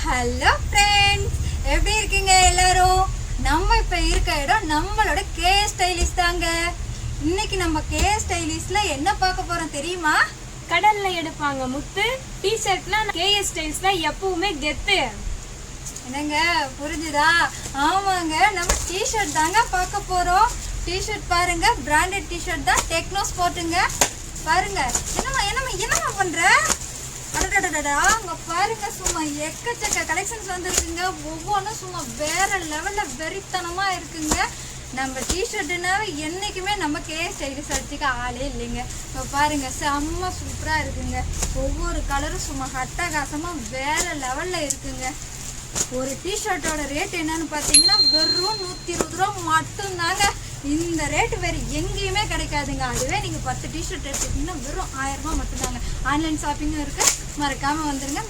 Hello friends, எப்படி இருக்கீங்க எல்லாரும்? நம்ம இப்போ இருக்க இடம் நம்மளோட கேஎஸ் ஸ்டைலிஷ் தாங்க. இன்னைக்கு நம்ம கேஎஸ் ஸ்டைலிஷ்ல என்ன பார்க்க போறோம் தெரியுமா? கடல்ல எடுப்பாங்க முத்து. டி-ஷர்ட்னா கேஎஸ் ஸ்டைல்ஸ்ல எப்பவுமே கெத்து. என்னங்க புரிஞ்சுதா? ஆமாங்க, நம்ம டிஷர்ட் தாங்க பார்க்க போறோம். டிஷர்ட் பாருங்க, பிராண்டட் டிஷர்ட் தான், டெக்னோ ஸ்போர்ட்டுங்க. பாருங்க, என்னமா பண்ற? அடடடடா, அங்க பாருங்க, சும்மா எக்கச்சக்க கலெக்ஷன்ஸ் வந்துருக்குங்க. ஒவ்வொன்றும் சும்மா வேற லெவல்ல வெறித்தனமா இருக்குங்க. நம்ம டிஷர்ட்னாவே என்னைக்குமே நம்ம கேஎஸ் ஸ்டைலிஷ் அடிச்சுக்க ஆளே இல்லைங்க. இப்போ பாருங்க, செம்ம சூப்பரா இருக்குங்க. ஒவ்வொரு கலரும் சும்மா அட்டகாசமா வேற லெவல்ல இருக்குங்க. ஒரு டிஷர்ட்டோட ரேட் என்னன்னு பார்த்தீங்கன்னா வெறும் 120 ரூபா மட்டும்தாங்க. இந்த ரேட்டு வேறு எங்கேயுமே கிடைக்காதுங்க. அதுவே நீங்கள் 10 டிஷர்ட் எடுத்துக்கிட்டிங்கன்னா வெறும் 1000 ரூபா மட்டும்தாங்க. ஆன்லைன் ஷாப்பிங்கும் இருக்குது, மறக்காமல் வந்துடுங்க.